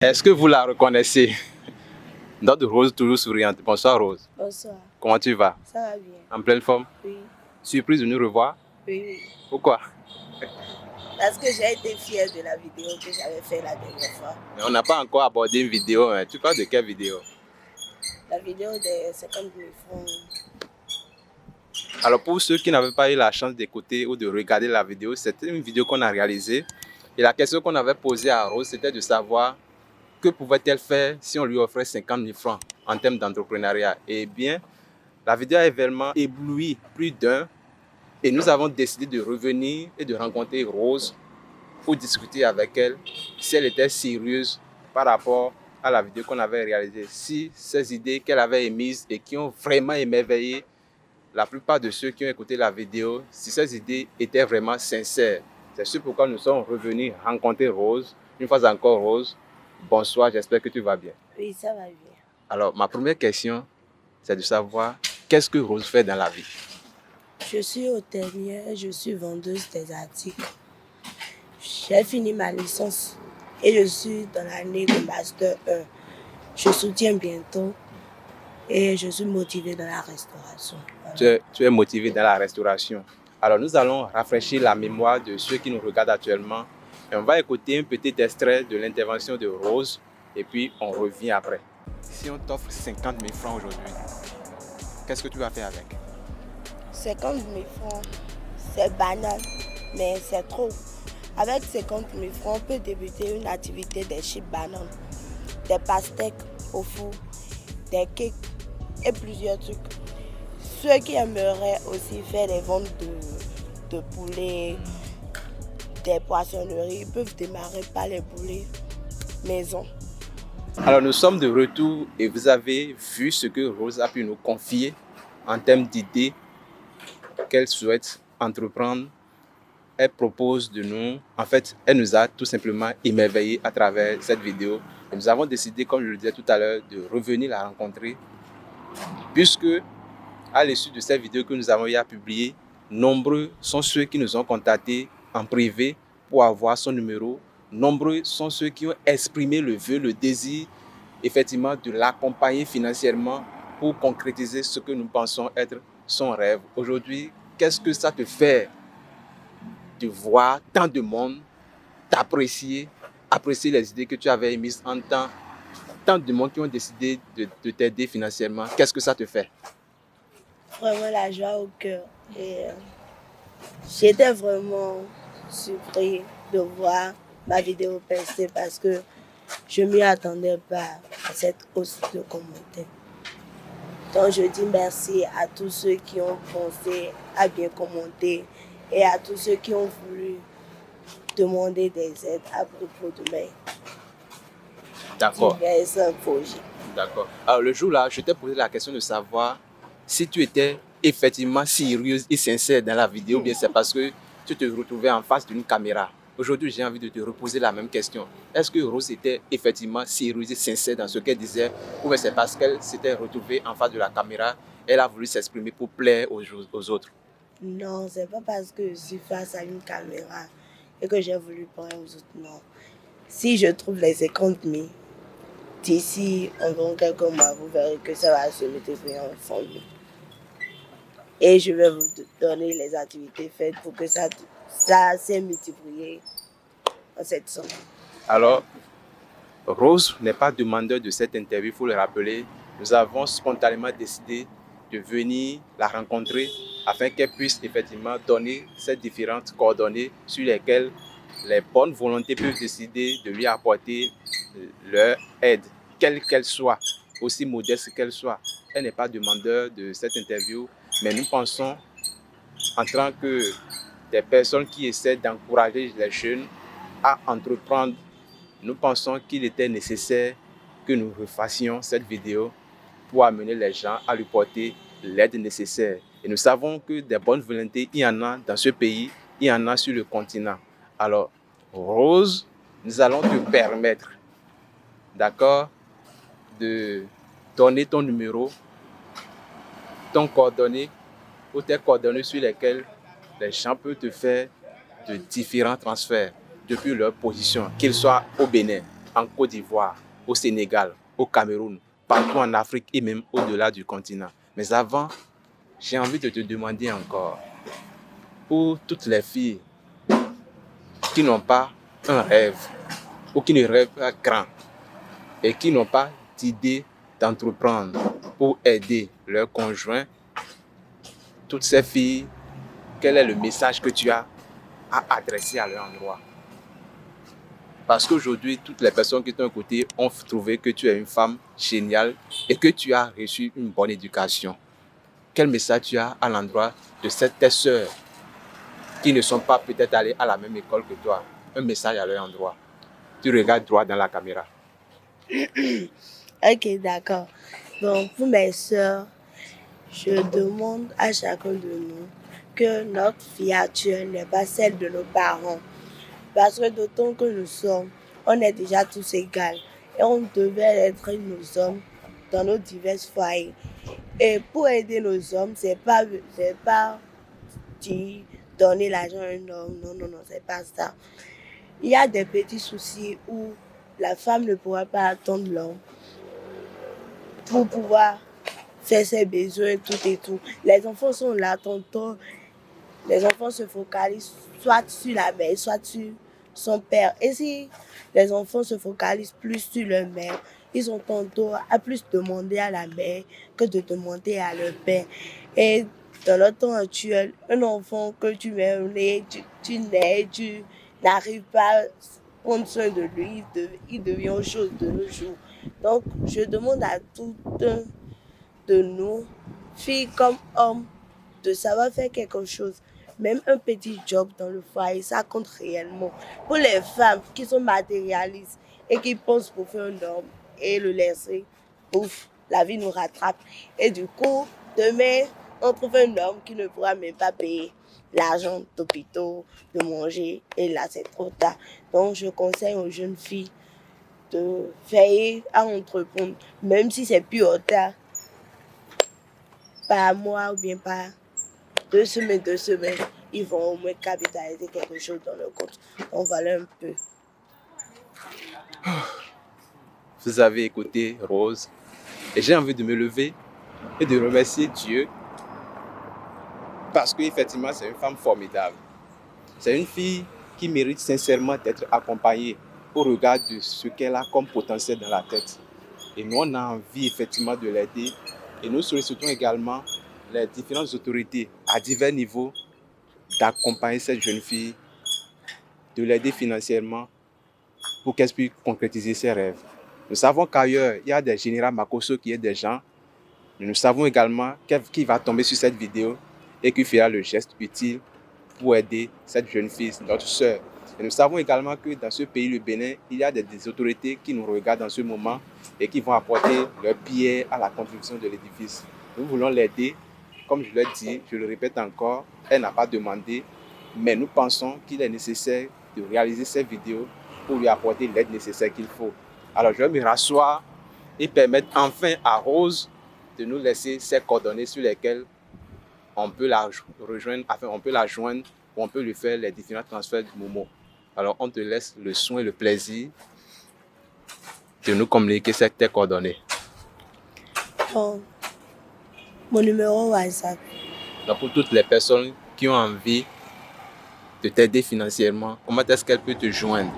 Est-ce que vous la reconnaissez? Notre Rose toujours souriante. Bonsoir Rose. Bonsoir. Comment tu vas? Ça va bien? En pleine forme? Oui. Surprise de nous revoir? Oui. Pourquoi? Parce que j'ai été fière de la vidéo que j'avais faite la dernière fois. Mais on n'a pas encore abordé une vidéo. Hein. Tu parles de quelle vidéo? La vidéo des 50 000 francs. Alors pour ceux qui n'avaient pas eu la chance d'écouter ou de regarder la vidéo, c'était une vidéo qu'on a réalisée. Et la question qu'on avait posée à Rose, c'était de savoir que pouvait-elle faire si on lui offrait 50 000 francs en termes d'entrepreneuriat. Eh bien, la vidéo a également ébloui plus d'un. Et nous avons décidé de revenir et de rencontrer Rose pour discuter avec elle si elle était sérieuse par rapport à la vidéo qu'on avait réalisée. Si ces idées qu'elle avait émises et qui ont vraiment émerveillé la plupart de ceux qui ont écouté la vidéo, si ces idées étaient vraiment sincères. C'est ce pourquoi nous sommes revenus rencontrer Rose. Une fois encore, Rose, bonsoir, j'espère que tu vas bien. Oui, ça va bien. Alors, ma première question, c'est de savoir qu'est-ce que Rose fait dans la vie? Je suis hôtelière, je suis vendeuse des articles. J'ai fini ma licence et je suis dans l'année de Master 1. Je soutiens bientôt et je suis motivée dans la restauration. Voilà. Tu es motivée dans la restauration. Alors, nous allons rafraîchir la mémoire de ceux qui nous regardent actuellement. Et on va écouter un petit extrait de l'intervention de Rose et puis on revient après. Si on t'offre 50 000 francs aujourd'hui, qu'est-ce que tu vas faire avec? 50 000 francs, c'est banal, mais c'est trop. Avec 50 000 francs, on peut débuter une activité des chips bananes, des pastèques au four, des cakes et plusieurs trucs. Ceux qui aimeraient aussi faire des ventes de poulets, des poissonneries, peuvent démarrer par les poulets maison. Alors nous sommes de retour et vous avez vu ce que Rose a pu nous confier en termes d'idées qu'elle souhaite entreprendre. Elle propose de nous, en fait, elle nous a tout simplement émerveillés à travers cette vidéo. Et nous avons décidé, comme je le disais tout à l'heure, de revenir la rencontrer, puisque à l'issue de cette vidéo que nous avons eu à publier, nombreux sont ceux qui nous ont contactés en privé pour avoir son numéro. Nombreux sont ceux qui ont exprimé le vœu, le désir, effectivement, de l'accompagner financièrement pour concrétiser ce que nous pensons être son rêve. Aujourd'hui, qu'est-ce que ça te fait de voir tant de monde t'apprécier, apprécier les idées que tu avais émises en temps, tant de monde qui ont décidé de t'aider financièrement? Qu'est-ce que ça te fait? Vraiment la joie au cœur. Et j'étais vraiment surpris de voir ma vidéo percer parce que je ne m'y attendais pas à cette hausse de commentaires. Donc je dis merci à tous ceux qui ont pensé à bien commenter et à tous ceux qui ont voulu demander des aides à propos de mes divers projets. D'accord. Alors le jour-là, je t'ai posé la question de savoir si tu étais effectivement sérieuse et sincère dans la vidéo ou bien c'est parce que tu te retrouvais en face d'une caméra. Aujourd'hui, j'ai envie de te reposer la même question. Est-ce que Rose était effectivement sérieuse et sincère dans ce qu'elle disait ou bien c'est parce qu'elle s'était retrouvée en face de la caméra, elle a voulu s'exprimer pour plaire aux autres? Non, c'est pas parce que je suis face à une caméra et que j'ai voulu parler aux autres, non. Si je trouve les 50 000, d'ici environ quelques mois, vous verrez que ça va se multiplier en 100 000. Et je vais vous donner les activités faites pour que ça s'est multiplié en 700 000. Alors, Rose n'est pas demandeur de cette interview, il faut le rappeler. Nous avons spontanément décidé de venir la rencontrer afin qu'elle puisse effectivement donner ces différentes coordonnées sur lesquelles les bonnes volontés peuvent décider de lui apporter leur aide, quelle qu'elle soit, aussi modeste qu'elle soit. Elle n'est pas demandeur de cette interview, mais nous pensons en tant que des personnes qui essaient d'encourager les jeunes à entreprendre. Nous pensons qu'il était nécessaire que nous refassions cette vidéo pour amener les gens à lui porter l'aide nécessaire. Et nous savons que des bonnes volontés, il y en a dans ce pays, il y en a sur le continent. Alors, Rose, nous allons te permettre, d'accord, de donner ton numéro, ton coordonnées ou tes coordonnées sur lesquelles les gens peuvent te faire de différents transferts depuis leur position, qu'ils soient au Bénin, en Côte d'Ivoire, au Sénégal, au Cameroun, partout en Afrique et même au-delà du continent. Mais avant, j'ai envie de te demander encore, pour toutes les filles qui n'ont pas un rêve ou qui ne rêvent pas grand et qui n'ont pas d'idée d'entreprendre pour aider leur conjoint, toutes ces filles, quel est le message que tu as à adresser à leur endroit? Parce qu'aujourd'hui, toutes les personnes qui t'ont écouté ont trouvé que tu es une femme géniale et que tu as reçu une bonne éducation. Quel message tu as à l'endroit de tes sœurs qui ne sont pas peut-être allées à la même école que toi? Un message à leur endroit. Tu regardes droit dans la caméra. Ok, d'accord. Donc, pour mes sœurs, je demande à chacun de nous que notre vie actuelle n'est pas celle de nos parents. Parce que d'autant que nous sommes, on est déjà tous égaux. Et on devait être nos hommes dans nos divers foyers. Et pour aider nos hommes, c'est pas dire donner l'argent à un homme. Non, non, non, c'est pas ça. Il y a des petits soucis où la femme ne pourra pas attendre l'homme pour pouvoir faire ses besoins, tout et tout. Les enfants sont là, tonton. Les enfants se focalisent soit sur la mère, soit sur son père. Et si les enfants se focalisent plus sur leur mère, ils ont tantôt à plus demander à la mère que de demander à leur père. Et dans le temps actuel, un enfant que tu mets au nez, tu nais, tu n'arrives pas à prendre soin de lui, il devient autre chose de nos jours. Donc, je demande à toutes de nous, filles comme hommes, de savoir faire quelque chose. Même un petit job dans le foyer, ça compte réellement. Pour les femmes qui sont matérialistes et qui pensent pour faire un homme et le laisser, ouf, la vie nous rattrape. Et du coup, demain, on trouve un homme qui ne pourra même pas payer l'argent d'hôpital, de manger. Et là, c'est trop tard. Donc, je conseille aux jeunes filles de veiller à entreprendre, même si c'est plus tard, par mois ou bien par 2 semaines, ils vont au moins capitaliser quelque chose dans le compte. On va un peu. Vous avez écouté Rose et j'ai envie de me lever et de remercier Dieu parce qu'effectivement c'est une femme formidable. C'est une fille qui mérite sincèrement d'être accompagnée au regard de ce qu'elle a comme potentiel dans la tête. Et nous, on a envie effectivement de l'aider et nous sollicitons également les différentes autorités à divers niveaux d'accompagner cette jeune fille, de l'aider financièrement pour qu'elle puisse concrétiser ses rêves. Nous savons qu'ailleurs, il y a des généraux Makosso qui aident des gens, mais nous savons également qui va tomber sur cette vidéo et qui fera le geste utile pour aider cette jeune fille, notre sœur. Et nous savons également que dans ce pays, le Bénin, il y a des autorités qui nous regardent dans ce moment et qui vont apporter leur pierre à la construction de l'édifice. Nous voulons l'aider. Comme je l'ai dit, je le répète encore, elle n'a pas demandé, mais nous pensons qu'il est nécessaire de réaliser cette vidéo pour lui apporter l'aide nécessaire qu'il faut. Alors je vais me rasseoir et permettre enfin à Rose de nous laisser ses coordonnées sur lesquelles on peut la rejoindre, enfin on peut la joindre ou on peut lui faire les différents transferts du Momo. Alors on te laisse le soin et le plaisir de nous communiquer tes coordonnées. Oh, mon numéro WhatsApp. Donc pour toutes les personnes qui ont envie de t'aider financièrement, comment est-ce qu'elles peuvent te joindre?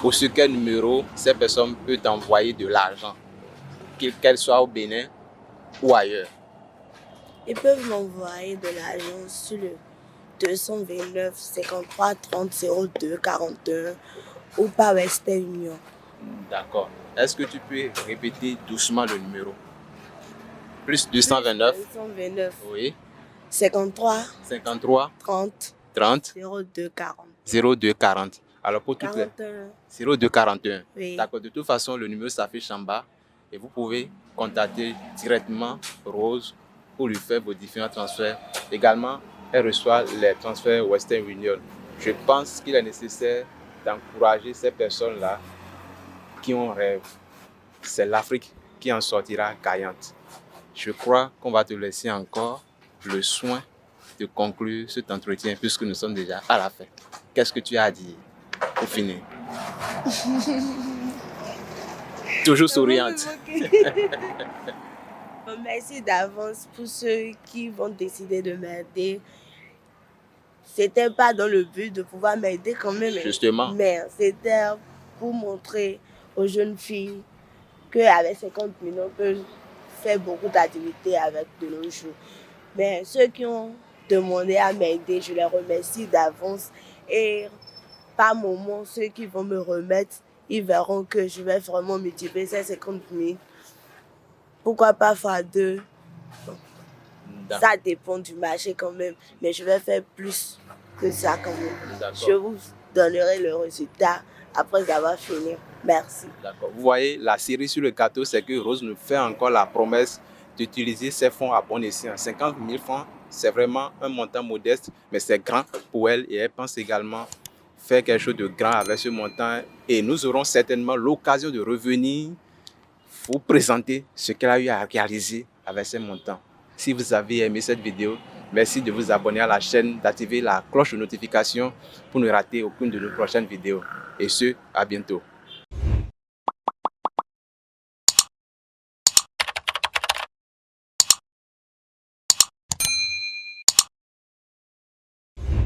Ou sur quel numéro ces personnes peuvent t'envoyer de l'argent, qu'elles soient au Bénin ou ailleurs? Ils peuvent m'envoyer de l'argent sur le 229 53 30 02 41 ou par Western Union. D'accord. Est-ce que tu peux répéter doucement le numéro? Plus 229. 229. Oui. 53. 53. 30. 30. 02 40. 02 40. Alors pour toutes 41. 02 41. Oui. D'accord. De toute façon, le numéro s'affiche en bas et vous pouvez contacter directement Rose pour lui faire vos différents transferts. Également, elle reçoit les transferts Western Union. Je pense qu'il est nécessaire d'encourager ces personnes-là qui ont un rêve. C'est l'Afrique qui en sortira gagnante. Je crois qu'on va te laisser encore le soin de conclure cet entretien puisque nous sommes déjà à la fin. Qu'est-ce que tu as à dire pour finir? Toujours souriante. Bon, merci d'avance pour ceux qui vont décider de m'aider. C'était pas dans le but de pouvoir m'aider quand même. Justement. Mais c'était pour montrer aux jeunes filles qu'avec 50 millions, on peut faire beaucoup d'activités avec de nos jours. Mais ceux qui ont demandé à m'aider, je les remercie d'avance. Et par moment, ceux qui vont me remettre, ils verront que je vais vraiment multiplier ces 50 000. Pourquoi pas faire 2? Ça dépend du marché quand même, mais je vais faire plus que ça quand même. Je vous donnerai le résultat après avoir fini. Merci. D'accord. Vous voyez, la cerise sur le gâteau, c'est que Rose nous fait encore la promesse d'utiliser ses fonds à bon escient. 50 000 francs, c'est vraiment un montant modeste, mais c'est grand pour elle et elle pense également faire quelque chose de grand avec ce montant. Et nous aurons certainement l'occasion de revenir vous présenter ce qu'elle a eu à réaliser avec ce montant. Si vous avez aimé cette vidéo, merci de vous abonner à la chaîne, d'activer la cloche de notification pour ne rater aucune de nos prochaines vidéos. Et ce, à bientôt.